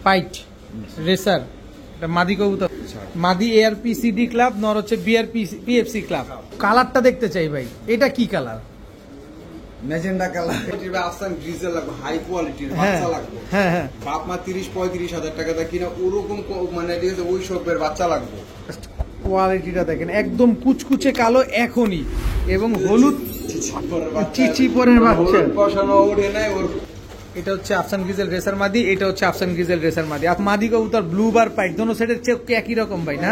Pint racer, এটা মাদি কবুতর। মাদি ARPCD ক্লাব, নর হচ্ছে BRPFC ক্লাব। কালারটা দেখতে চাই ভাই, এটা কি কালার? Magenta colour. এটা আফসান গ্রিজেল লাগবে, হাই কোয়ালিটির বাচ্চা লাগবে। হ্যাঁ হ্যাঁ, বাপ মা 30-35 হাজার টাকা দা কিনা ওরকম মানে ঠিক আছে, ওই সবের বাচ্চা লাগবে। কোয়ালিটিটা দেখেন, একদম কুচকুচে কালো এখনই, এবং হলুদ চিচিপরের বাচ্চা। বসানো ওঠে নাই ওর। এটা হচ্ছে আফসান গ্রিজেল রেসার মাদি, এটা হচ্ছে আফসান গ্রিজেল রেসার মাদি। মাদি কবুতর ব্লু বার পাইট, দোনো সেটের চেক একই রকম ভাই না?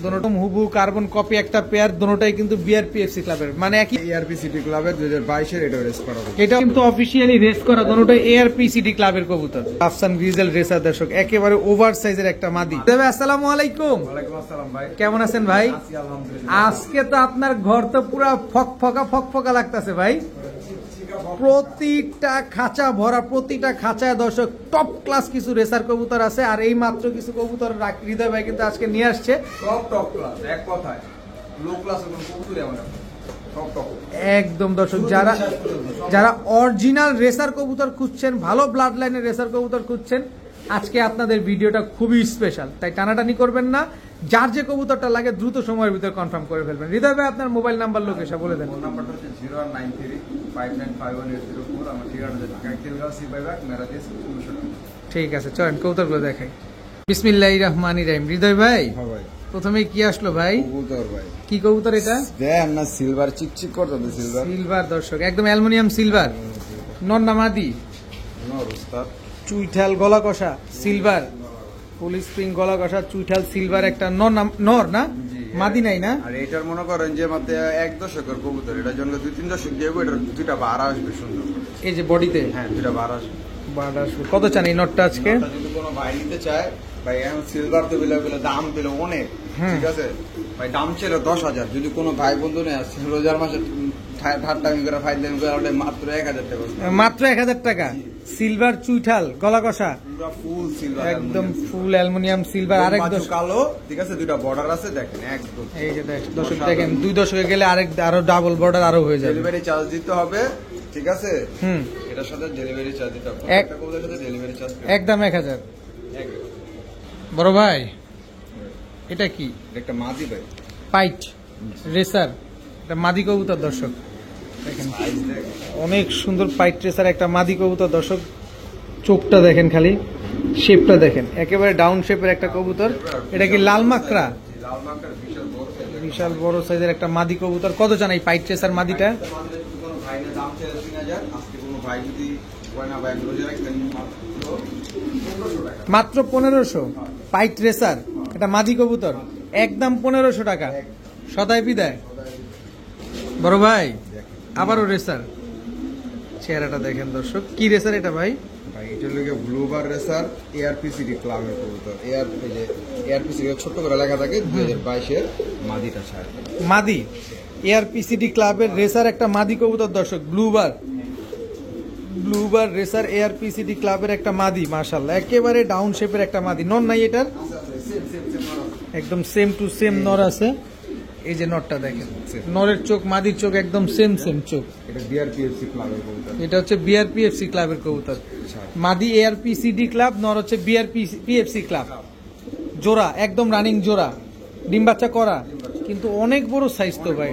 দোনোটা হুবহু কার্বন কপি একটা পেয়ার, দোনোটাই কিন্তু BRPFC ক্লাবের, মানে একই ARPCD ক্লাবের 2022 এর এটা রেস করা হবে। এটা কিন্তু অফিশিয়ালি রেস করা, দোনোটাই ARPCD ক্লাবের কবুতর। আফসান গ্রিজেল রেসার দর্শক, একেবারে ওভার সাইজের একটা মাদি। তবে আসসালামু আলাইকুম। ওয়ালাইকুম আসসালাম ভাই, কেমন আছেন ভাই? আছি আলহামদুলিল্লাহ। আজকে তো আপনার ঘর তো পুরা ফকফকা লাগতেছে ভাই। প্রতিটা খাঁচা ভরা, প্রতিটা খাঁচায় দর্শক টপ ক্লাস কিছু রেসার কবুতর আছে। আর এই মাত্র কিছু কবুতর হৃদয় ভাই কিন্তু আজকে নিয়ে আসছে। সব টপ ক্লাস, এক কথায় লো ক্লাস কোনো কবুতরই আমরা সব টপ একদম দর্শক, যারা অরিজিনাল রেসার কবুতর খুঁজছেন, ভালো ব্লাড লাইনের রেসার কবুতর খুঁজছেন, আজকে আপনাদের ভিডিওটা খুবই স্পেশাল। তাই টানাটানি করবেন না, যার যে কবুতরটা লাগে দ্রুত সময়ের ভিতরে কনফার্ম করে ফেলবেন। হৃদয় ভাই আপনার মোবাইল নাম্বার লোকেশন বলে দেন। ফোন নাম্বারটা হচ্ছে 019359510804। আমার ঠিকানা হচ্ছে ঢাকা তেলগাঁও সিপাইবাগ মেরাদিস 15। ঠিক আছে, চলেন কবুতরগুলো দেখাই। বিসমিল্লাহির রহমানির রহিম। হৃদয় ভাই, হ্যাঁ ভাই, প্রথমে কি আসলো ভাই? কবুতর ভাই। কি কবুতর এটা? দেন না, সিলভার চিকচিক করতে সিলভার। সিলভার দর্শক, একদম অ্যালুমিনিয়াম সিলভার। নর না মাদি? নর ওস্তাদ। চুইঠাল গলা কষা সিলভার, ফুল স্প্রিং গলা কষা চুইঠাল সিলভার একটা নর না? মাদি নাই না? আর এটার মনে করেন যে মাত্র 1 দশকের কবুতর, এটার জন্য 2-3 দশক দিয়ে এটার 2টা বার আসবে সুন্দর। এই যে বডিতে, হ্যাঁ 2টা বার আসবে। কত চান এই নটটা আজকে? যদি কোনো ভাই নিতে চায় ভাই, এখন সিলভার তো বিলে দাম পেল অনেক, ঠিক আছে ভাই, দাম ছিল 10,000। যদি কোনো ভাই বন্ধু নেই রোজার মাসে ঠাট্টামি করে ফাইল করে মাত্র 1,000 টাকা। মাত্র 1,000 টাকা। সিলভার চুইঠাল গলা কষা, পুরো ফুল সিলভার, একদম ফুল অ্যালুমিনিয়াম সিলভার। আরেক কালো, ঠিক আছে, 2টা বর্ডার আছে দেখেন একদম। এই যে দর্শক দেখেন, 2 দশকে গেলে আরো ডাবল বর্ডার আরো হয়ে যাবে। ডেলিভারি চার্জ দিতে হবে, ঠিক আছে। এটার সাথে ডেলিভারি চার্জ দিতে হবে, একটা কবুতরের সাথে ডেলিভারি চার্জ একদম 1,000। বড় ভাই এটা কি? একটা মাদি ভাই, পাইট রেসার, এটা মাদি কবুতর দর্শক দেখেন, অনেক সুন্দর পাইট রেসার একটা মাদি কবুতর দর্শক। চোখটা দেখেন, খালি শেপটা দেখেন, একেবারে ডাউন শেপের একটা কবুতর। এটা কি লাল মাকড়া? বিশাল বড় সাইজের একটা মাদি কবুতর। কত জান এই পাইট রেসার মাদিটা? মাত্র 1500। পাইট রেসার, এটা মাদি কবুতর, একদম 1500 টাকা। সদাই বিদায়। বড় ভাই আবারও রেসার, চেহারাটা দেখেন দর্শক। কি রেসার এটা ভাই? ব্লুবার রেসার ARPCD ক্লাবের কবুতর। ARPCD ছোট করে লেখা থাকে, 2022 এর মাদিটা ছাড় মাদি। ARPCD ক্লাবের রেসার একটা মাদি কবুতর দর্শক, ব্লুবার রেসার ARPCD ক্লাবের একটা মাদি। মাশাআল্লাহ, একেবারে ডাউন শেপের একটা মাদি। নর নাই এটার? একদম সেম টু সেম নর আছে। এই যে নরটা দেখেন, নরের চোখ মাদির চোখ একদম সেম চোখ। এটা BRPFC ক্লাবের কবুতর। এটা হচ্ছে BRPFC ক্লাবের কবুতর। মাদি ARPCD ক্লাব, নর হচ্ছে BRPFC ক্লাব। জোড়া, একদম রানিং জোড়া, ডিম বাচ্চা করা, কিন্তু অনেক বড় সাইজ তো ভাই,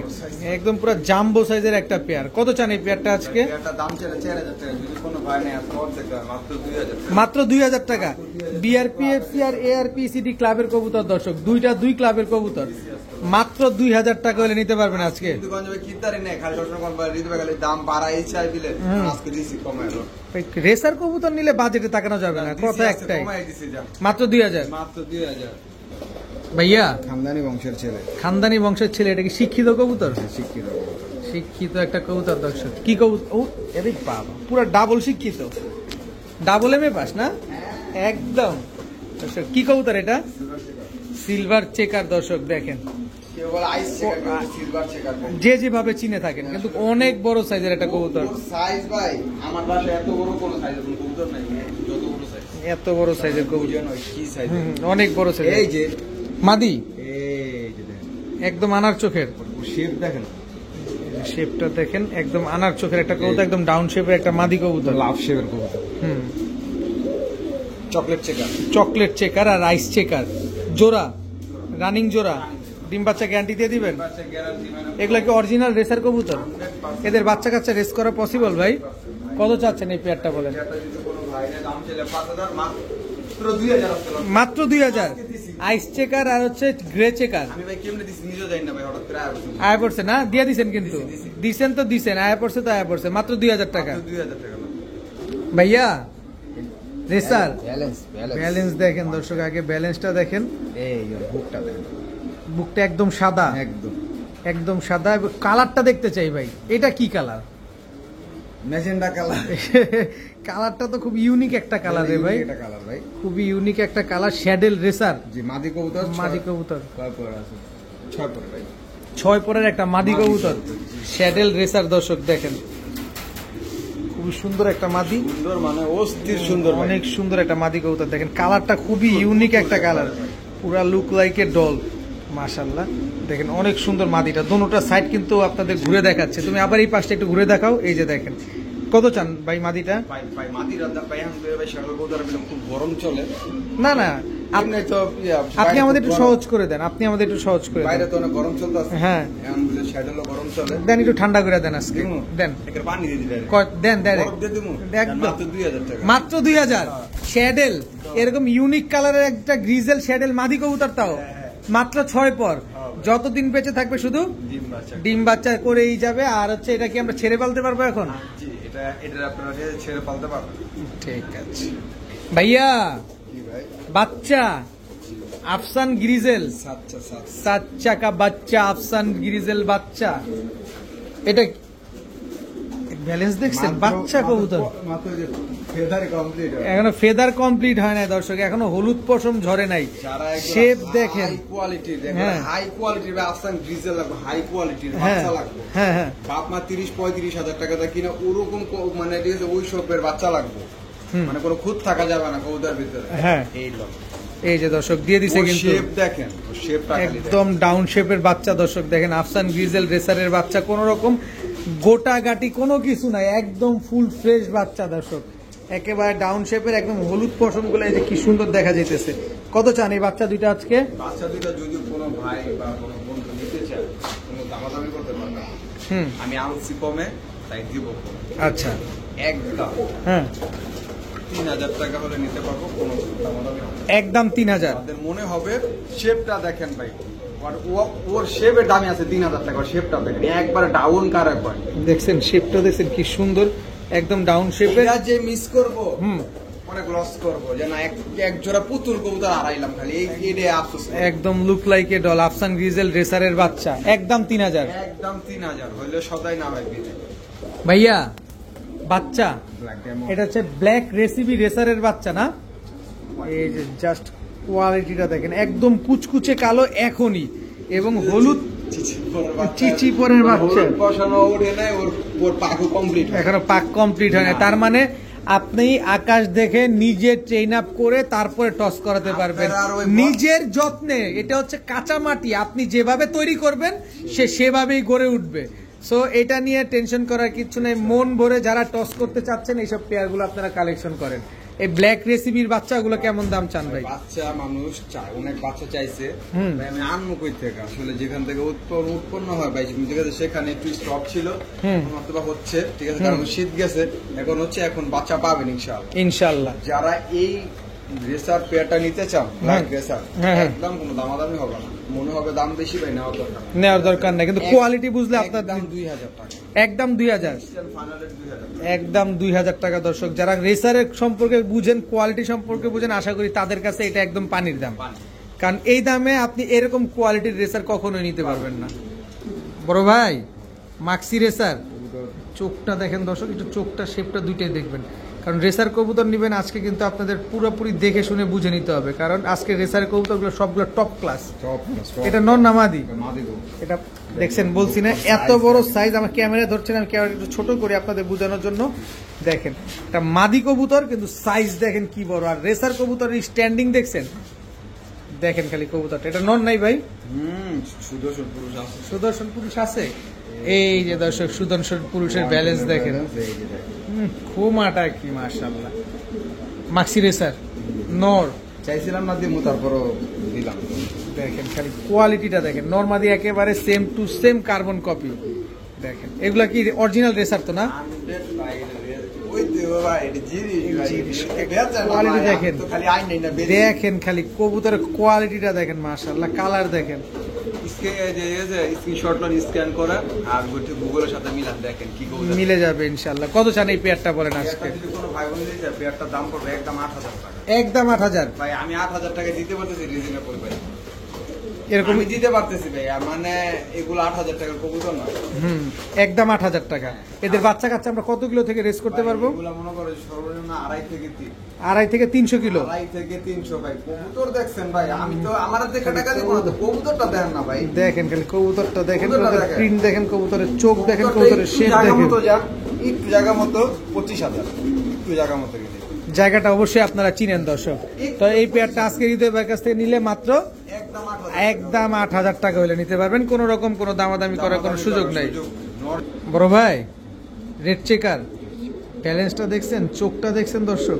একদম পুরো জাম্বো সাইজের একটা পেয়ার। কত চান এই পেয়ারটা আজকে? মাত্র 2,000 টাকা। BRPFC আর ARPCD ক্লাবের কবুতর দর্শক, দুইটা 2 ক্লাবের কবুতর, মাত্র 2,000 টাকা হলে নিতে পারবেন আজকে। রেসার কবুতর নিলে বাজেটে তাকানো যাবে না, কথা একটাই, মাত্র 2,000। ভাইয়া খানদানি বংশের ছেলে, এটা কি শিক্ষিত কবুতর? শিক্ষিত একটা কবুতর দর্শক। কি কবুতর? ও আরে বাবা, পুরো ডাবল শিক্ষিত, ডাবল MA পাস না একদম দর্শক। কি কবুতর এটা? সিলভার চেকার দর্শক দেখেন, যে যেভাবে চিনে থাকেন, কিন্তু অনেক বড় সাইজের একটা কবুতর। সাইজ ভাই আমার বাসায় এত বড় কোন সাইজের কবুতর নাই, যত বড় সাইজ, এত বড় সাইজের কবুতর, কি সাইজ, অনেক বড় সাইজ। এই যে মাদি, এই যে একদম আনার চোখের শেপ দেখেন, শেপটা দেখেন, একদম আনার চোখের একটা কবুতর, একদম ডাউন শেপের একটা মাদি কবুতর, লাভ শেপের কবুতর। Chocolate checker. চকলেট চেকার আর রাইস চেকার জোড়া, রানিং জোড়া, ডিম বাচ্চা গ্যারান্টি দিয়ে দিবেন? বাচ্চা গ্যারান্টি মানে এগুলা কি অরিজিনাল রেসার কবুতর? 100% এদের বাচ্চা কাচ্চা রেস করা পসিবল ভাই? কত চাচ্ছেন এই পেয়ারটা বলেন? এটা যদি কোনো ভাইরে দাম চাইলে 5000, মাত্র 2000 আসতে পারে। মাত্র 2000। আইস চেকার আর হচ্ছে গ্রে চেকার। আমি ভাই কেমনে দিছি নিজেও জানি না ভাই, হঠাৎ করে আয়া বলছি। আয়া পড়ছে না? দিয়ে দিছেন কিন্তু। দিছি। দিছেন তো দিছেন, আয়া পড়ছে তো আয়া পড়ছে। মাত্র 2000 টাকা। মাত্র 2000 টাকা না। ভাইয়া রেসার ব্যালেন্স ব্যালেন্স দেখেন দর্শক, আগে ব্যালেন্সটা দেখেন। এই বুকটা দেখেন, বুকটা একদম সাদা, একদম একদম সাদা। এবং কালারটা দেখতে চাই ভাই, এটা কি কালার? Magenta colour. কালারটা তো খুব ইউনিক একটা কালার রে ভাই, এটা কালার ভাই। খুবই ইউনিক একটা কালার। শ্যাডেল রেসার, জি মাদি কবুতর, মাদি কবুতর, 6 পরে আছে, 6 পরে ভাই, 6 পরের একটা মাদি কবুতর, শ্যাডেল রেসার। দর্শক দেখেন, খুবই সুন্দর একটা মাদি, সুন্দর মানে অস্থির সুন্দর ভাই। অনেক সুন্দর একটা মাদি কবুতর। দেখেন কালারটা খুবই ইউনিক একটা কালার, পুরা লুক লাইক এ ডল। মাশাআল্লাহ, দেখেন অনেক সুন্দর মাদিটা। দোনোটা সাইড কিন্তু আপনাদের ঘুরে দেখাচ্ছে। তুমি আবার এই পাশটা একটু ঘুরে দেখাও। এই যে দেখেন, কত চান ভাই মাদিটা? ভাই ভাই মাদির রাত ভাই এখন ভাই শাল কবুতর খুব গরম চলে। না না, আপনি তো আপনি আমাদের একটু সহজ করে দেন, আপনি আমাদের একটু সহজ করে বাইরে দেন। তো অনেক গরম চলতেছে। হ্যাঁ, এখন বুঝে শ্যাডেলও গরম চলে। দেন একটু ঠান্ডা করে দেন আজকে, দিমু? দেন। একটা পানি দিয়ে দিলে দেন দেন বরফ দিয়ে দিমু? একদম। মাত্র 2000 টাকা। মাত্র 2000। শ্যাডেল এরকম ইউনিক কালারের একটা গ্রিজেল শ্যাডেল মাদি কবুতর, তাও মাত্র 6 পর। যতদিন বেঁচে থাকবে শুধু ডিম বাচ্চা। ডিম বাচ্চা করেই যাবে। আর হচ্ছে এটা কি আমরা ছেড়ে পালতে পারবো এখন? জি, এটা আপনারা ছেড়ে পালতে পারবেন। ঠিক আছে ভাইয়া। কি ভাই? বাচ্চা আফসান গ্রিজেল, সাতটা 7 চাকা বাচ্চা, আফসান গ্রিজেল বাচ্চা। এটা ব্যালেন্স দেখছেন? বাচ্চা কবুতর মাত্র যে ফেদারে কমপ্লিট হয়। এখনো ফেদার কমপ্লিট হয় নাই দর্শক, এখনো হলুদ পশম ঝরে নাই। যারা শেপ দেখেন, হাই কোয়ালিটির, দেখেন হ্যাঁ। হাই কোয়ালিটির বা আফসান গ্রিজেল লাগবে, হাই কোয়ালিটির হ্যাঁ বাচ্চা লাগবে। হ্যাঁ হ্যাঁ, বাপ মা 30-35 হাজার টাকা দিয়ে কিনে ওরকম মানে ঠিক আছে ওই সবের বাচ্চা লাগবে। হুম। মানে কোনো খুদ থাকা যাবে না কবুতর ভিতরে। হ্যাঁ। এই লোক এই যে দর্শক দিয়ে দিছে কিন্তু শেপ দেখেন, শেপটা একদম ডাউন শেপের বাচ্চা। দর্শক দেখেন, আফসান গ্রিজেল রেসারের বাচ্চা, কোন রকম গোটা গাটি কোনো কিছু নাই, একদম ফুল ফ্রেশ বাচ্চা। দর্শক একেবারে ডাউন শেপের, একদম হলুদ পশম গুলো এই যে কি সুন্দর দেখা যাইতেছে। কত চান এই বাচ্চা দুইটা আজকে? বাচ্চা দুইটা যদি কোনো ভাই বা কোনো বন্ধু নিতে চায়, কোনো দামাদামি করতে পারবে। আমি আনছি কমে, তাই দিব কমে। আচ্ছা, একদম হ্যাঁ 3000 টাকা হলে নিতে পারবো, কোনো দামাদামি হবে না। একদম 3000। তাদের মনে হবে শেপটা দেখেন ভাই, ওর শেপের দামে আছে 3000 টাকা। শেপটা দেখেন একবারে ডাউন কার একবার দেখছেন শেপটা, দেখছেন কি সুন্দর, একদম ডাউন শেপের। এটা যে মিস করবো হুম, অনেক লস করবো, যে না এক জোড়া পুতুল কবুতর হারাইলাম খালি, এই এডে আফসোস। একদম লুক লাইক এ ডল, আফসান গ্রিজেল রেসারের বাচ্চা, একদম 3000। একদম 3000 হইলে সদাই না হয় বিদে। ভাইয়া বাচ্চা ব্ল্যাক ডেমো এটা হচ্ছে ব্ল্যাক রেসিপি রেসারের বাচ্চা না? এই যে জাস্ট কোয়ালিটিটা দেখেন, একদম কুচকুচে কালো এখনই, এবং হলুদ চিচি পরের বাচ্চা। বসানো ওঠে নাই, ওর পাকও কমপ্লিট। এখনো পাক কমপ্লিট হয় না, তার মানে আপনি আকাশ দেখে নিজে ট্রেন আপ করে তারপরে টস করাতে পারবেন আপনারা আর ওই নিজের যত্নে। এটা হচ্ছে কাঁচা মাটি, আপনি যেভাবে তৈরি করবেন সে সেভাবেই গড়ে উঠবে। সো এটা নিয়ে টেনশন করার কিছু নেই। মন ভরে যারা টস করতে চাচ্ছেন এইসব পেয়ারগুলো আপনারা কালেকশন করেন। এই ব্ল্যাক রেসিপির বাচ্চাগুলো কেমন দাম চান ভাই? বাচ্চা মানুষ চায়, অনেক বাচ্চা চাইছে। হুম। ভাই আমি আনবো কই থেকে, আসলে যেখান থেকে উৎপন্ন হয় ভাই, ঠিক আছে সেখানে একটু স্টক ছিল, হুম। এখন অথবা হচ্ছে, ঠিক আছে, কারণ শীত গেছে, এখন হচ্ছে, এখন বাচ্চা পাবেন ইনশাআল্লাহ। ইনশাল্লাহ। যারা এই রেসার পেয়ারটা নিতে চান, ব্ল্যাক রেসার, হ্যাঁ, হ্যাঁ। একদম কোনো দামাদামি হবে না। মনে হবে দাম বেশি ভাই, নেওয়ার দরকার নেই। নেওয়ার দরকার নাই, কিন্তু কোয়ালিটি বুঝলে আপনার দাম 2000 টাকা, একদম 2000, ফাইনালের 2000 একদম 2000 টাকা। দর্শক যারা রেসারের সম্পর্কে বুঝেন, কোয়ালিটি সম্পর্কে বুঝেন, আশা করি তাদের কাছে এটা একদম পানির দাম। কারণ এই দামে আপনি এরকম কোয়ালিটির রেসার কখনোই নিতে পারবেন না। বড় ভাই মাক্সি রেসার, চোখটা দেখেন দর্শক, একটু চোখটা শেপটা দুইটাই দেখবেন। কারণ রেসার কবুতর নিবেন আজকে, কিন্তু আপনাদের পুরোপুরি দেখে শুনে বুঝে নিতে হবে, কারণ আজকে রেসার কবুতরগুলো সবগুলো টপ ক্লাস। এটা নন নামাদি, এটা দেখছেন বলছি না, এত বড় সাইজ। আমার ক্যামেরা ধরছেন, আমি ক্যামেরা একটু ছোট করে আপনাদের বোঝানোর জন্য। দেখেন এটা মাদি কবুতর, কিন্তু সাইজ দেখেন কি বড়। আর রেসার কবুতরের স্ট্যান্ডিং দেখছেন, দেখেন খালি কবুতরটা। এটা নন নাই ভাই? সুদর্শন পুরুষ আছে, সুদর্শন পুরুষ আছে। এই যে দর্শক সুদর্শন পুরুষের ব্যালেন্স দেখেন, খোমাটা কি মাশাআল্লাহ। মাক্সি রেসার নর চাইছিলাম না দিমু, তারপরও দিলাম। দেখেন খালি কোয়ালিটিটা দেখেন, নরমাদি একেবারে same to same carbon copy. দেখেন এগুলা কি অরিজিনাল রেসার তো না? কোয়ালিটি দেখেন, দেখেন খালি কবুতরের কোয়ালিটিটা দেখেন, মাশাআল্লাহ কালার দেখেন। স্ক্রিনশট স্ক্যান করা আর গুগলের সাথে মিলান, দেখেন কি মিলে যাবে ইনশাআল্লাহ। কত চান এই পেয়ারটা বলেন আজকে? যদি কোনো ভাই বোন নিতে চায়, পেয়ারটার দাম পড়বে একদম ৮০০০ টাকা। একদম ৮০০০? ভাই আমি ৮০০০ টাকা দিতে পারতেছি রিজনেবল ভাই, এরকম আমি দিতে পারতেছি ভাই। মানে এগুলো ৮০০০ টাকার কবুতর না। একদম ৮০০০ টাকা। এদের বাচ্চা কাচ্চা আমরা কত কিলো থেকে রেস করতে পারবো? এগুলো মনে করো সর্বনিম্ন ২.৫ থেকে ৩০০ কিলো। ২.৫ থেকে ৩০০ ভাই। কবুতর দেখছেন ভাই, আমি তো আমার দেখে টাকা দিব না, তো কবুতরটা দেন না ভাই। দেখেন খালি কবুতরটা দেখেন, কবুতরের প্রিন্ট দেখেন, কবুতরের চোখ দেখেন, কবুতরের শেপ দেখেন। একটু জায়গা মতো ২৫,০০০, একটু জায়গা মতো গেলে জায়গাটা অবশ্যই আপনারা চিনেন দর্শক। তো এই পেয়ারটা আজকে হৃদয় ভাইয়ের কাছ থেকে নিলে মাত্র একদম ৮০০০ টাকা হলে নিতে পারবেন, কোন রকম কোনো দামাদামি করার কোনো সুযোগ নাই। বড় ভাই রেড চেকার ব্যালেন্সটা দেখছেন, চোখটা দেখছেন দর্শক,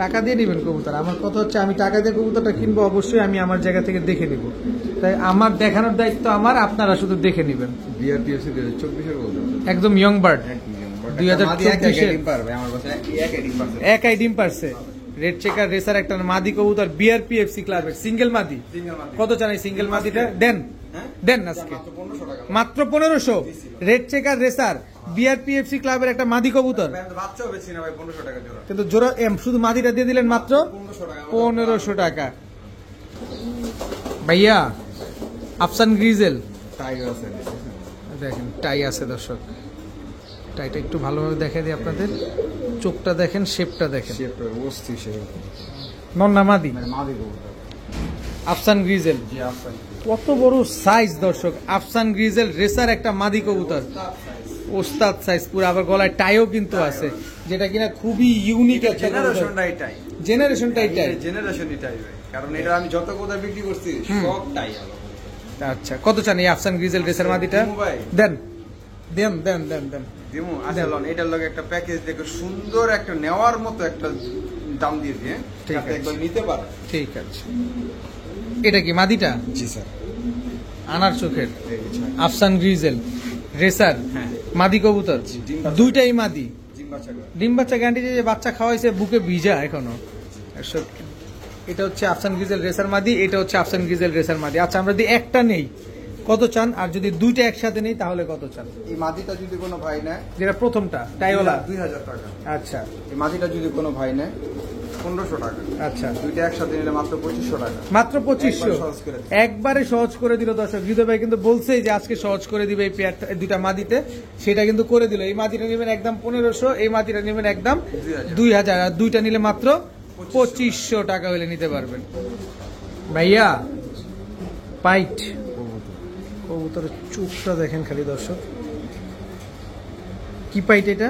টাকা দিয়ে নেবেন কবুতর। আমার কথা হচ্ছে আমি টাকা দিয়ে কবুতরটা কিনবো, অবশ্যই আমি আমার জায়গা থেকে দেখে নিব, তাই আমার দেখানোর দায়িত্ব আমার, আপনারা শুধু দেখে নেবেন। বিআরটিএসি ২০২৪-এর বলতে একদম ইয়ং বার্ড ২০২৪ একাই ডিম পারছে। রেড চেকার রেসার একটা মাদি কবুতর বিআরপিএফসি ক্লাবের সিঙ্গেল মাদি। কত চান এই সিঙ্গেল মাদিটা? দেন দেন আজকে মাত্র ১৫০০। রেড চেকার রেসার বিআরপিএফসি ক্লাবের একটা মাদি কবুতর, কিন্তু জোড়া শুধু মাদিটা দিয়ে দিলেন মাত্র ১৫০০ টাকা। ভাইয়া আফসান গ্রিজেল দেখেন, টাই আছে দর্শক, টাইটা একটু ভালোভাবে দেখে দিই আপনাদের। চোখটা দেখেন, শেপটা দেখেন, নন্না মাদি আফসান গ্রিজেল। কত বড় সাইজ দর্শক, আফসান গ্রিজেল রেসার একটা মাদি কবুতর, ওস্তাদ সাইজ পুরো। আবার গলায় টাইও কিন্তু আছে, যেটা কিনা খুবই ইউনিক একটা জেনারেশনটাই টাই। কারণ এটা আমি যত কবুতর বিক্রি করছি সব টাই। আচ্ছা কত চান এই আফসান গ্রিজেল রেসার মাদিটা? দেন দেন দেন দেন দেন দিমু। আচ্ছা লন, এটার লগে একটা প্যাকেজ দেখো, সুন্দর একটা নেওয়ার মতো একটা দাম দিয়ে দিয়ে একবার নিতে পারে। ঠিক আছে। এটা কি মাদিটা? জি স্যার। আনার চোখের আফসান গ্রিজেল রেসার মাদি কবুতর, দুইটাই মাদি। ডিম বাচ্চা গ্যারান্টি, যে বাচ্চা খাওয়াইছে বুকে ভিজা এখনো। এটা হচ্ছে আফসান গ্রিজেল রেসার মাদি, এটা হচ্ছে আফসান গ্রিজেল রেসার মাদি। আচ্ছা আমরা যদি একটা নেই কত চান, আর যদি দুইটা একসাথে নেই তাহলে কত চান? এই মাদিটা যদি কোনো ভাই নেয়, যেটা প্রথমটা টাইওলা, ২০০০ টাকা। আচ্ছা এই মাদিটা যদি কোনো ভাই নেয় ১৫০০ টাকা। আচ্ছা দুইটা একসাথে নিলে মাত্র ২৫০০ টাকা। মাত্র ২৫০০, একবারে সহজ করে দিল দর্শক। হৃদয় ভাই কিন্তু বলছেই যে আজকে সহজ করে দিবে এই পেয়ারটা, দুইটা মাদিতে, সেটা কিন্তু করে দিল। এই মাদিটা নেবেন একদম ১৫০০, এই মাদিটা নেবেন একদম ২০০০, আর দুইটা নিলে মাত্র ২৫০০ টাকা হলে নিতে পারবেন। ভাইয়া পাইট কবুতরের চোখটা দেখেন খালি দর্শক, কি পাইট এটা?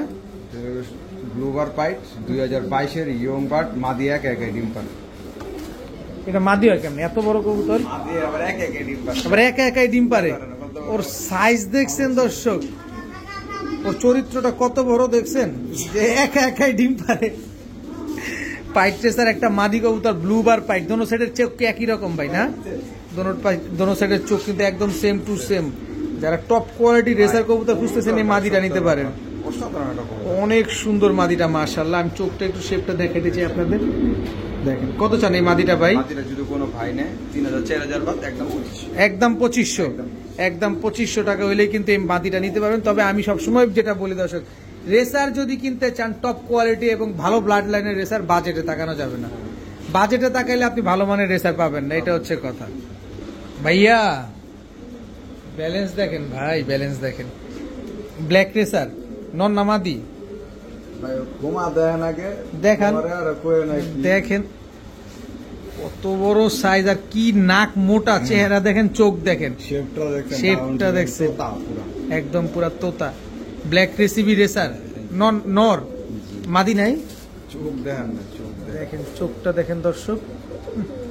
গ্লোবার পাইট ২০২২-এর ইয়ং বার্ড, মাদি একাই ডিম পারে। এটা মাদি হয় কেমন এত বড় কবুতর? মাদি আবার একাই ডিম পারে, আবার একাই ডিম পারে। ওর সাইজ দেখছেন দর্শক, ওর চরিত্রটা কত বড় দেখছেন, যে একাই ডিম পারে। পাইট রেসার একটা মাদি কবুতর, ব্লু বার পাইট, দোনো সাইডের চোখ কি একই রকম ভাই না? দোনো সাইডের চোখ কিন্তু একদম সেম টু সেম। যারা টপ কোয়ালিটি রেসার কবুতর খুঁজতেছেন এই মাদিটা নিতে পারেন, অনেক সুন্দর মাদিটা মাশাআল্লাহ। আমি চোখটা একটু শেপটা দেখাতে চাই আপনাদের, দেখেন। কত চান এই মাদিটা ভাই? মাদিটা যদি কোনো ভাই নেয় ৩০০০-৪০০০ বাদ, একদম ২৫০০। একদম ২৫০০, একদম ২৫০০ টাকা হলেই কিন্তু এই মাদিটা নিতে পারবেন। তবে আমি সবসময় যেটা বলি দর্শক, রেসার যদি কিনতে চান টপ কোয়ালিটি এবং ভালো ব্লাড লাইনের রেসার, বাজেটে তাকানো যাবে না। বাজেটে তাকাইলে আপনি ভালো মানের রেসার পাবেন না, এটা হচ্ছে কথা। ভাইয়া ব্যালেন্স দেখেন ভাই, ব্যালেন্স দেখেন। ব্ল্যাক রেসার নন নামাদি দেখান, দেখেন কত বড় সাইজ, আর কি নাক মোটা, চেহারা দেখেন, চোখ দেখেন, শেপটা দেখছেন, একদম পুরা তোতা। ব্ল্যাক রেসিবি রেসার নর, মাদি নাই। চোখ দেখেন না, দেখেন চোখটা দেখেন দর্শক,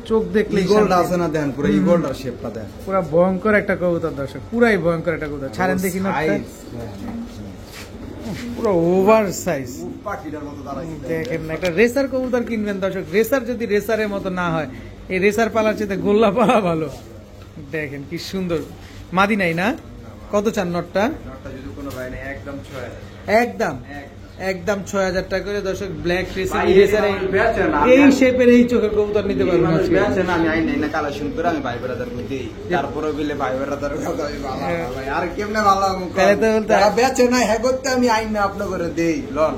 চোখ দেখলে ইগলটা আছে না, দেখেন পুরো ইগলটার শেপটা দেখেন, পুরা ভয়ঙ্কর একটা কবুতর দর্শক, পুরাই ভয়ঙ্কর একটা কবুতর। ছাড়েন দেখি না, পুরো ওভার সাইজ পাখিটার মতো দাঁড়াইছে দেখেন না, একটা রেসার কবুতর কিনবেন দর্শক, রেসার যদি রেসারের মতো না হয়, এই রেসার পালার চেয়ে গোল্লা পালা ভালো। দেখেন কি সুন্দর, মাদি নাই না? কত চান নটটা? নটটা যদি কোনো ভাই নেই একদম 6000 একদম একদম 6000 টাকা করে দর্শক। ব্ল্যাক রেসার ভাই, এই রেসার এই বেচেন, এই আমি- শেপের এই চোখের কবুতর নিতে পারবেন মানুষ আজকে। বেচে না, আমি আইন নাই না কালেকশন করে আমি ভাই ব্রাদারকে দেই, তারপরে বিলে ভাই ব্রাদার কথা আমি ভালো হ্যাঁ। ভাই আর কেমনে ভালো তাহলে তো বলতে- তারা বেচে না হ্যাঁ করতে আমি আইন না আপনি করে দেই লন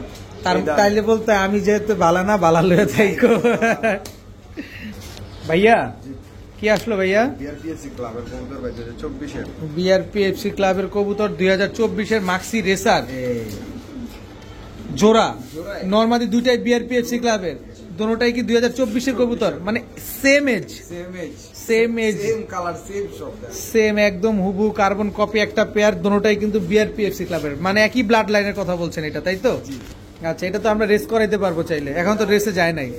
তাইলে বলতে আমি যেহেতু বালা না, বালা লয়ে থাইকো। ভাইয়া কি আসলো ভাইয়া? বিআরপিএসসি ক্লাবের কবুতর ভাই 2024 এর বিআরপিএফসি ক্লাবের কবুতর 2024 এর মাক্সি রেসার জোড়া জোড়াই। নরমালি দুইটাই বিআরপিএফসি ক্লাবের, দুটোটাই কি 2024 এর কবুতর, মানে same age same age same same colour same সব সেম একদম হুবু কার্বন কপি একটা পেয়ার, দুটোটাই কিন্তু বিআরপিএফসি ক্লাবের, মানে একই ব্লাড লাইনের কথা বলছেন এটা, তাই তো? জি। আচ্ছা, এটা তো আমরা রেস করাইতে পারবো চাইলে, এখন তো রেসে যায় নাই।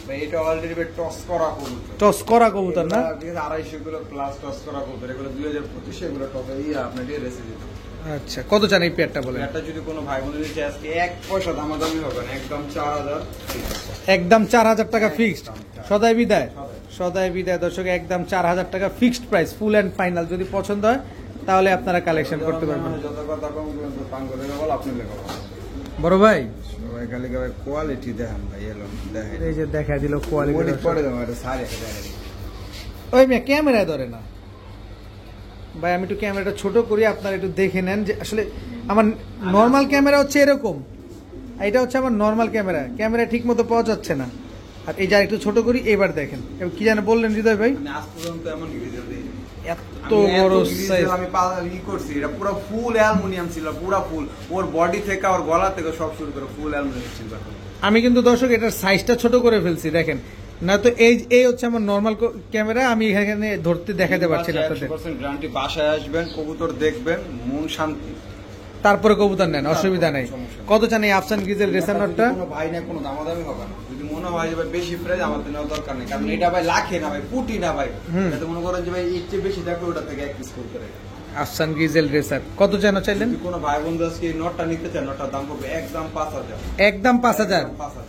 ভাই এটা অলরেডি টস করা কবুতর টস করা কবুতর না? 250 গুলো প্লাস টস করা কবুতর, এগুলো 2025 এগুলো টস আপনার দিয়ে রেসে দিত। আচ্ছা, কত চান এই পেয়ারটা বলেন? একটা যদি কোনো ভাই বন্ধু নিচে আজকে 1 পয়সা দামাদামি হবে না, একদম 4000 একদম 4000 টাকা ফিক্সড, সদাই বিদায়। সদাই। সদাই বিদায় দর্শক, একদম 4000 টাকা fixed price, full and final. যদি পছন্দ হয় তাহলে আপনারা কালেকশন করতে পারবেন। যত কথা কম কিন্তু পান করে বল আপনি লেখা বড় ভাই সবাই খালি ভাই কোয়ালিটি দেখেন ভাই এলো দেখেন এই যে দেখা দিল কোয়ালিটি কোয়ালিটি। পড়ে দাও এটা সারি দেখেন ওই মেয়ে ক্যামেরায় ধরে না ভাই, আমি একটু ক্যামেরাটা ছোট করি, আপনারা একটু দেখে নেন যে আসলে আমার নর্মাল ক্যামেরা হচ্ছে এরকম, আর এটা হচ্ছে আমার নর্মাল ক্যামেরা, ক্যামেরা ঠিক মতো পাওয়া যাচ্ছে না। আর এই যা একটু ছোট করি, এবার দেখেন এবার কি জানে বললেন হৃদয় ভাই, আমি আজ পর্যন্ত এমন গ্রিজেল দেই এত বড় সাইজ। আমি করছি এটা পুরো ফুল অ্যালুমিনিয়াম ছিল, পুরো ফুল, ওর বডি থেকে ওর গলা থেকে সব শুরু করে ফুল অ্যালুমিনিয়াম ছিল। আমি কিন্তু দর্শক এটার সাইজটা ছোট করে ফেলছি দেখেন, না তো এই হচ্ছে আমার নর্মাল ক্যামেরা, আমি এখানে ধরতে দেখাতে পারছি না আপনাদের। 100% গ্যারান্টি, বাসায় আসবেন কবুতর দেখবেন মন শান্তি, তারপরে কবুতর নেন, অসুবিধা নেই। সমস্যা নেই। কত চান এই আফসান গিজেল রেসার নটটা? কোনো ভাই না কোনো দামাদামি হবে না, যদি মনে হয় যে ভাই বেশি প্রাইস আমাদের নেওয়ার দরকার নেই, কারণ এটা ভাই লাখে না ভাই কোটি না ভাই, এটা মনে করেন যে ভাই এর চেয়ে বেশি থাকলে ওটা থেকে এক পিস করতে পারে। আফসান গিজেল রেসার কত যেন চাইলেন? যদি কোনো ভাই বন্ধু আজকে এই নটটা নিতে চায়, নটটার দাম পড়বে একদম 5000, একদম 5000।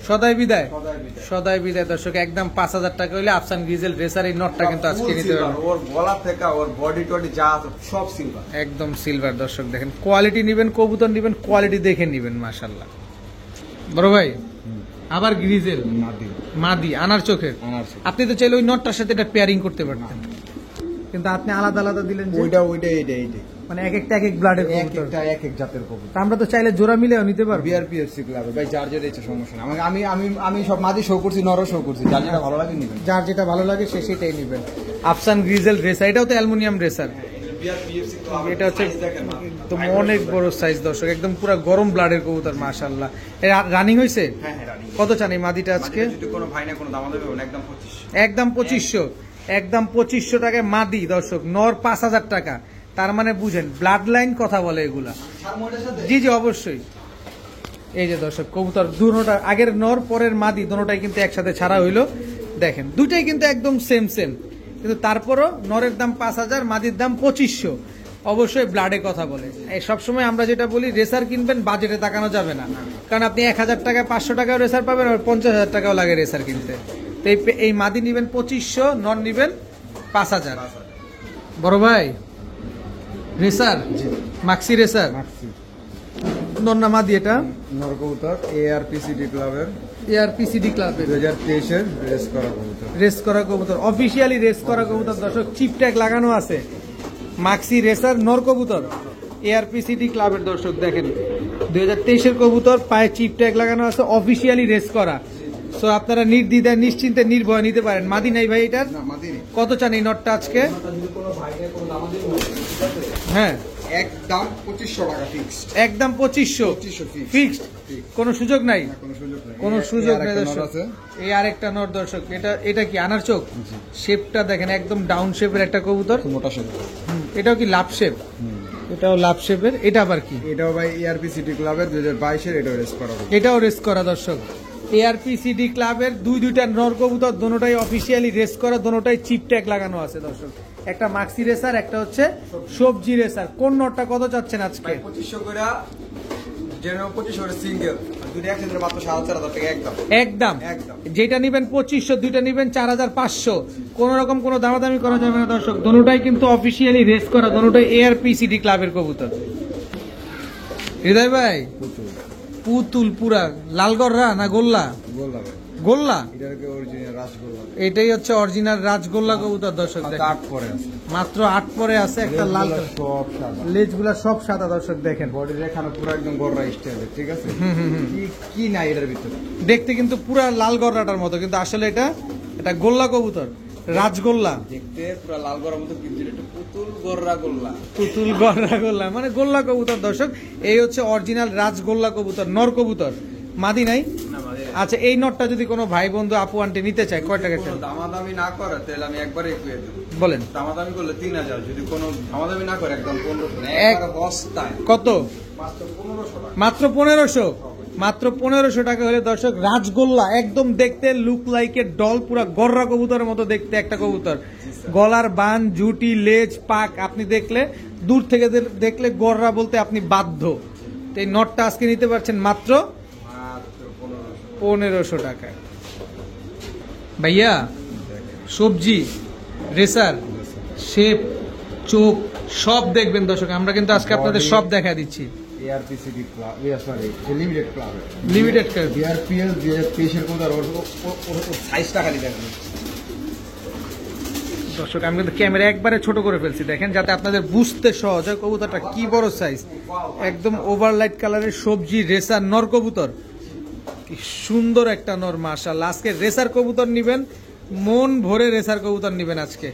সদাই বিদায়, সদাই বিদায়। সদাই বিদায় দর্শক, একদম 5000 টাকা হইলে আফসান গিজেল রেসার এই নটটা কিন্তু আজকে ফুল নিতে silver, পারবেন। ওর গলা থেকে ওর বডি টডি যা আছে সব সিলভার। একদম সিলভার দর্শক, দেখেন কোয়ালিটি নিবেন, কবুতর নিবেন, কোয়ালিটি দেখে নিবেন, মাশাআল্লাহ। বড় ভাই আবার গ্রিজেল মাদি আনার চোখের, আপনি তো চাইলে ওই নটটার সাথে এটা পেয়ারিং করতে পারতেন, কিন্তু আপনি আলাদা আলাদা দিলেন যে, ওইটা এইটা মানে এক একটা এক এক ব্লাডের কবুতর। এক এক জাতের কবুতর। তা আমরা তো চাইলে জোড়া মিলেও নিতে পারবো। বিআরপিএফসি ক্লাবে ভাই যার যেটা ইচ্ছা সমস্যা নেই, আমাকে আমি সব মাঝে শো করছি, নরও শো করছি, যার যেটা ভালো লাগে নিবেন। যার যেটা ভালো লাগে সে সেটাই নিবেন। আফসান গ্রিজেল রেসার, এটাও তো অ্যালুমিনিয়াম রেসার, বিআরপিএফসি এটা হচ্ছে একদম অনেক বড় সাইজ দর্শক, একদম পুরো গরম ব্লাডের কবুতর, মাশাআল্লাহ। রানিং হয়েছে? হ্যাঁ রানি। কত চান এই মাদিটা আজকে? যদি কোনো ভাই না কোনো দামাদামি হবে না, একদম 25। একদম 2500, একদম 2500 টাকায় মাদি দর্শক, নর 5000 টাকা, তার মানে বুঝেন ব্লাড লাইন কথা বলে এগুলা। জি জি অবশ্যই। এই যে দর্শক কবুতর দুটোটা, আগের নর পরের মাদি দুটোটাই কিন্তু একসাথে ছাড়া হইলো, দেখেন দুইটাই কিন্তু একদম সেম সেম, কিন্তু তারপরও নরের দাম 5000, মাদির দাম 2500। অবশ্যই ব্লাডে কথা বলে। এই সবসময় আমরা যেটা বলি, রেসার কিনবেন বাজেটে তাকানো যাবে না, কারণ আপনি 1000 টাকায় 500 টাকাও রেসার পাবেন, আর 50,000 টাকাও লাগে রেসার কিনতে। তো এই মাদি নিবেন 2500, নর নিবেন 5000। বড় ভাই রেসার মাক্সি রেসার নর না মাদি? এটা নর কবুতর এআরপিসিডি ক্লাবের এআরপিসিডি ক্লাবের 2023 এর রেস করা কবুতর। রেস করা কবুতর, অফিসিয়ালি রেস করা কবুতর দর্শক, চিপ ট্যাগ লাগানো আছে, মাক্সি রেসার নর কবুতর এআরপিসিডি ক্লাবের দর্শক, দেখেন 2023 এর কবুতর, পায়ে চিপ ট্যাগ লাগানো আছে, অফিসিয়ালি রেস করা। সো আপনারা নির্দ্বিধায় নিশ্চিন্তে নির্ভয় নিতে পারেন। মাদি নাই ভাই এটার? না মাদি নেই। কত চান এই নটটা আজকে? যদি কোনো ভাই না কোনো দামাদামি হবে, ঠিক আছে? হ্যাঁ একদম 2500 টাকা ফিক্সড। একদম 2500 fixed। ফিক্সড, কোনো সুযোগ নাই, কোনো সুযোগ নেই। কোনো সুযোগ এই নেই আরেকটা দর্শক। নর আছে। এই আরেকটা নর দর্শক, এটা কি আনার চোখ? শেপটা দেখেন একদম ডাউন শেপের একটা কবুতর। মোটা শেপ। এটাও কি লাভ শেপ? এটাও লাভ শেপের। এটা আবার কি? এটাও ভাই এআরপিসিডি ক্লাবের 2022 এর, এটাও রেস করা কবুতর। এটাও রেস করা দর্শক, এআরপিসিডি ক্লাবের দুইটা নর কবুতর, দোনোটাই অফিসিয়ালি রেস করা, দোনোটাই চিপ ট্যাগ লাগানো আছে দর্শক। একটা মাক্সি রেসার, একটা হচ্ছে সবজি রেসার। কোন নটটা কত চাচ্ছেন আজকে? 2500 করে যেটা 2500 সিঙ্গেল, দুটো একসাথে মাত্র 4500 টাকা একদম। একদম একদম। যেটা নিবেন 2500, দুইটা নিবেন 4500, কোন রকম কোনো দামাদামি করা যাবে না দর্শক। দোনোটাই কিন্তু অফিসিয়ালি রেস করা, দোনোটাই এআরপিসিডি ক্লাবের কবুতর। হৃদয় ভাই পুতুল পুরা লালগড়রা না গোল্লা? গোল্লা ভাই, গোল্লা, এটাকে অরিজিনাল রাসগোল্লা। এটাই হচ্ছে অরিজিনাল রাজগোল্লা কবুতর দর্শক দেখেন। 8 পরে আছে, মাত্র 8 পরে আছে, একটা লাল কালার। সব সাদা, লেজগুলা সব সাদা দর্শক দেখেন। বডি রেখানো পুরো একদম গররা স্টাইল, ঠিক আছে? কি না এটার ভিতরে দেখতে কিন্তু পুরা লাল গড়রাটার মতো, কিন্তু আসলে এটা গোল্লা কবুতর, রাজগোল্লা। দেখতে পুরো লাল গররার মতো, কিন্তু একটু পুতুল গররা গোল্লা। পুতুল গড়রা গোল্লা মানে গোল্লা কবুতর দর্শক। এই হচ্ছে অরিজিনাল রাজগোল্লা কবুতর, নর কবুতর। মাদি নাই? না মাদি। আচ্ছা, এই নটটা যদি কোনো ভাই বন্ধু আপু আন্টি নিতে চায় কয় টাকা চাই? দামাদামি না করে তাহলে আমি একবারে খুঁয়ে দেব। বলেন। দামাদামি করলে 3000, যদি কোনো দামাদামি না করে একদম 1500, একবারে বস্তায়। কত? মাত্র 1500 টাকা। মাত্র 1500, মাত্র 1500 টাকা হলে দর্শক রাজগোল্লা, একদম দেখতে লুক লাইক এ ডল, পুরা গররা কবুতরের মতো দেখতে একটা কবুতর। গলার বান, জুটি, লেজ, পাক আপনি দেখলে দূর থেকে দেখলে গররা বলতে আপনি বাধ্য। তো এই নটটা আজকে নিতে পারছেন মাত্র 1500 টাকায়। ভাইয়া সবজি, রেসার, শেপ, চোখ সব দেখবেন দর্শক। আমরা কিন্তু আজকে আপনাদের সব দেখা দিচ্ছি। ARPCD club, sorry limited club, limited club. BRPL 2023 এর কোদার ওর সাইজটা খালি দেখেন দর্শক, আমি কিন্তু ক্যামেরা একবারে ছোট করে ফেলছি দেখেন, যাতে আপনাদের বুঝতে সহজ হয় কবুতরটা কি বড় সাইজ। একদম ওভারলাইট কালারের সবজি রেসার নর কবুতর, কি সুন্দর একটা নর মাশাআল্লাহ। আজকে রেসার কবুতর নিবেন, মন ভরে রেসার কবুতর নিবেন আজকে।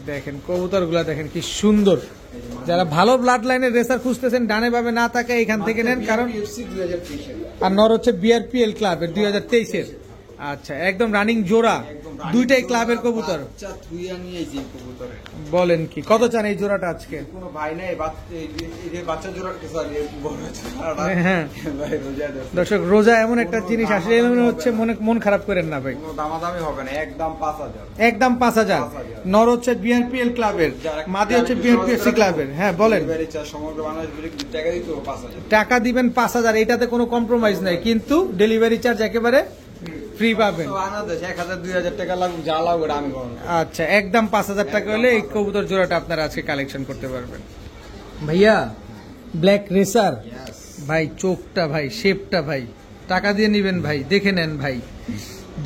দেখেন কবুতর গুলা দেখেন কি সুন্দর। যারা ভালো ব্লাড লাইনের রেসার খুঁজতেছেন, ডানে বামে না থাকে এখান থেকে নেন, কারণ আর নর হচ্ছে বিআরপিএল ক্লাবের 2023-এর। আচ্ছা, একদম রানিং জোড়া, দুইটাই ক্লাবের কবুতর। বলেন কি, কত চান এই জোড়াটা আজকে? কোনো ভাই নাই, বাচ্চা জোড়া, হ্যাঁ দর্শক, রোজা এমন একটা জিনিস আসলে মনে হচ্ছে মন খারাপ করেন না ভাই। কোনো দামাদামি হবে না, একদম 5000, একদম 5000। নর হচ্ছে বিআরপিএল ক্লাবের, মাদি হচ্ছে বিআরপিএফসি ক্লাবের। হ্যাঁ বলেন। সমগ্র বাংলাদেশ টাকা দিতে 5000 টাকা দিবেন 5000, এটাতে কোনো কম্প্রোমাইজ নাই, কিন্তু ডেলিভারি চার্জ একেবারে ফ্রি পাবেন। বাংলাদেশ 1000-2000 টাকা লাগবে, যা লাগবে আমি করব। আচ্ছা, একদম 5000 টাকা হলে এই কবুতর জোড়াটা আপনারা আজকে কালেকশন করতে পারবেন। ভাইয়া ব্ল্যাক রেসার ভাই, চোখটা ভাই, শেপটা ভাই, টাকা দিয়ে নিবেন ভাই, দেখে নেন ভাই,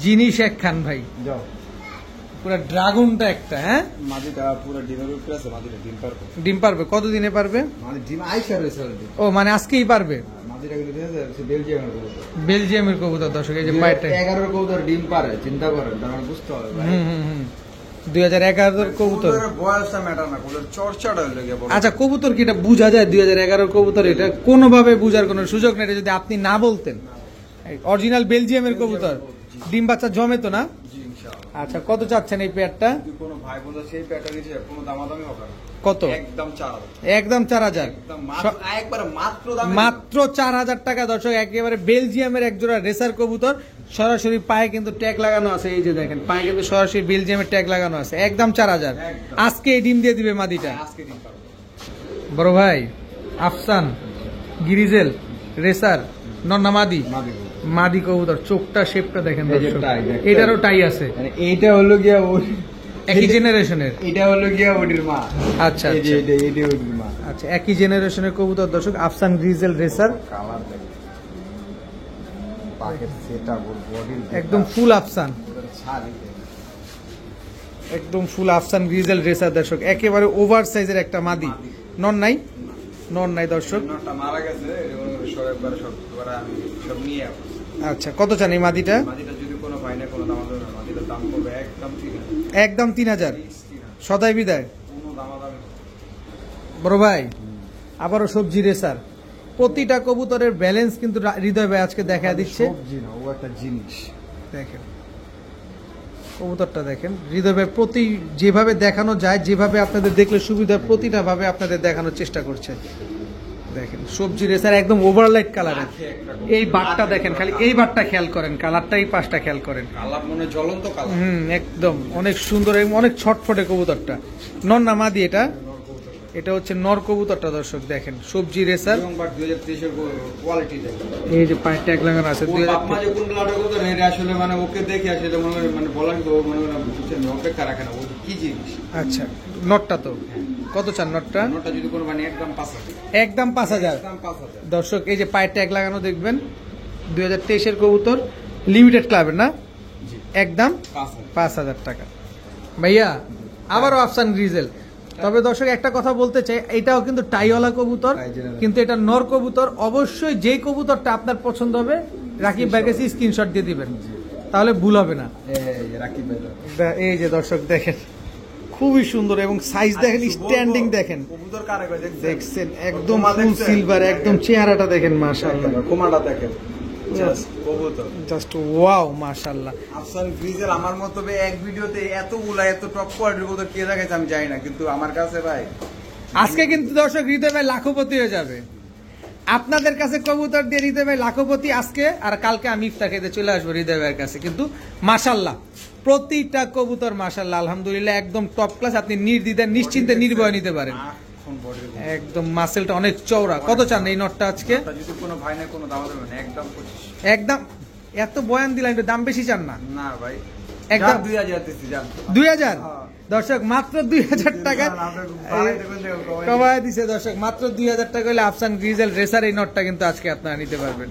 জিনিস একখান ভাই, যাও পুরো ড্রাগনটা একটা। হ্যাঁ, মাদিটা পুরো ডিমের উপরে আছে, মাদিটা ডিম পারবে। ডিম পারবে কতদিনে পারবে? মানে ডিম আইসা রয়েছে অলরেডি। ও মানে আজকেই পারবে। মাদিটা কিন্তু বেলজিয়ামের কবুতর, বেলজিয়ামের কবুতর দর্শক, এই যে পায়টা 11 কবুতর ডিম পারে, চিন্তা করেন, তার মানে বুঝতে হবে ভাই। 2011 কবুতর। বয়সটা ম্যাটার না, কবুতর চর্চাটা হলো গিয়ে বড়। আচ্ছা, কবুতর কি এটা বোঝা যায় 2011 কবুতর? এটা কোনোভাবে বোঝার কোনো সুযোগ নেই, এটা যদি আপনি না বলতেন। অরিজিনাল বেলজিয়ামের কবুতর, ডিম বাচ্চা জমে তো না? জি ইনশাআল্লাহ। আচ্ছা, কত চাচ্ছেন এই পেয়ারটা? যদি কোনো ভাই বোন সেই প্যাটা দিছে, কোনো দামাদামি হবে না। কত? একদম 4000, একদম 4000, একদম একবারে মাত্র দাম, মাত্র 4000 টাকা দর্শক। একেবারে বেলজিয়ামের একজোড়া রেসার কবুতর, সরাসরি পায়ে কিন্তু ট্যাগ লাগানো আছে, এই যে দেখেন পায়ে কিন্তু সরাসরি বেলজিয়ামের ট্যাগ লাগানো আছে, একদম 4000। আজকে এই ডিম দিয়ে দিবে মাদিটা। আজকে ডিম পারবে। বড় ভাই আফসান গিরিজেল রেসার নন্না মাদি, মাদি কবুতর, চোখটা শেপটা দেখেন দর্শক, এটারও টাই আছে। মানে এইটা হলো গিয়া ওই একই জেনারেশনের, এটা হলো গিয়া ওটির মা। আচ্ছা এই যে এটা ওটির মা। আচ্ছা, একই জেনারেশনের কবুতর দর্শক, আফসান গ্রিজেল রেসার, কালার দেখেন, পাকের সেটা বডির একদম ফুল আফসান, একদম ফুল আফসান গ্রিজেল রেসার দর্শক, একেবারে ওভার সাইজের একটা মাদি। নন নাই? নন নাই দর্শক। নটটা মারা গেছে, সব একবারে আমি সব নিয়ে আসব। আচ্ছা, কত চান এই মাদিটা? মাদিটা যদি কোনো ভাই না কোনো দামাদামি না, মাদিটার দাম পড়বে একদম 3000, একদম 3000, সদাই বিদায়। কোনো দামাদামি না। বড় ভাই আবারও সবজি রেসার, প্রতিটা কবুতরের ব্যালেন্স কিন্তু হৃদয় ভাই আজকে দেখা দিচ্ছে। সবজি না, ও একটা জিনিস। দেখেন কবুতরটা দেখেন, হৃদয় ভাই প্রতি যেভাবে দেখানো যায়, যেভাবে আপনাদের দেখলে সুবিধা, প্রতিটা ভাবে আপনাদের দেখানোর চেষ্টা করছে। দেখেন সবজি রেসার, একদম ওভারলাইট কালারের। এই বাটটা দেখেন, খালি এই বাটটা খেয়াল করেন, কালারটা এই পাশটা খেয়াল করেন, কালার মনে জ্বলন্ত কালার। একদম অনেক সুন্দর এবং অনেক ছটফটে কবুতরটা। নন না মাদি এটা? এটা হচ্ছে নর কবুতরটা দর্শক দেখেন, সবজি রেসার। এবং বাট 2023 এর কোয়ালিটি দেখেন, এই যে পায়ের ট্যাগ লাগানো আছে ওর বাপ মা যে কোন ব্লাডের কবুতর এটা আসলে মানে ওকে দেখে আসলে মনে হয় মানে বলার তো মনে হয় বুঝছেন অপেক্ষা রাখে না, ও কি জিনিস। আচ্ছা, নটটা তো কত চান নটটা? নোটটা যদি কোনো মানে একদম 5000, একদম 5000। একদম 5000 দর্শক এই যে পায়ের ট্যাগ লাগানো দেখবেন, 2023 এর কবুতর, লিমিটেড ক্লাবের না, জি একদম 5000। 5000 টাকা। ভাইয়া আবারও আফসান গ্রিজেল। তবে দর্শক একটা কথা বলতে চাই, এটাও কিন্তু টাইওয়ালা কবুতর, কিন্তু এটা নর কবুতর। অবশ্যই যে কবুতরটা আপনার পছন্দ হবে রাকিব ভাইকে স্ক্রিনশট দিয়ে দিবেন, তাহলে ভুল হবে না। এই রাকিব ভাই এই যে দর্শক দেখেন, খুবই সুন্দর এবং সাইজ দেখেন, স্ট্যান্ডিং দেখেন, কবুতর কারে কয় দেখছেন একদম ফুল সিলভার, একদম চেহারাটা দেখেন মাশাআল্লাহ, কোমাটা দেখেন জাস্ট কবুতর, জাস্ট ওয়াও মাশাআল্লাহ। আফসান গ্রিজেল আমার মতো এক ভিডিওতে এতগুলা এত টপ কোয়ালিটির কবুতর কে দেখাচ্ছে আমি জানি না, কিন্তু আমার কাছে ভাই আজকে কিন্তু দর্শক হৃদয় ভাই লাখপতি হয়ে যাবে। আপনাদের কাছে কবুতর দিয়ে হৃদয় ভাই লাখপতি আজকে, আর কালকে আমি ইফতার খেতে চলে আসবো হৃদয় ভাইয়ের কাছে। কিন্তু মাশাআল্লাহ প্রতিটা কবুতর মাশাআল্লাহ আলহামদুলিল্লাহ একদম টপ ক্লাস, আপনি নির্দ্বিধায় নিশ্চিন্তে নির্ভয় নিতে পারেন। একদম মাসেলটা অনেক চওড়া। কত চান এই নটটা আজকে? যদি কোনো ভাই না কোনো দাম দেবেন একদম 25। একদম এত বয়ান দিলাম, একটু দাম বেশি চান না? না ভাই একদম 2000 দিচ্ছি জান। 2000 দর্শক, মাত্র 2000 টাকা কমায় দিছে দর্শক, মাত্র 2000 টাকা হলে আফসান গ্রিজেল রেসার এই নটটা কিন্তু আজকে আপনারা নিতে পারবেন।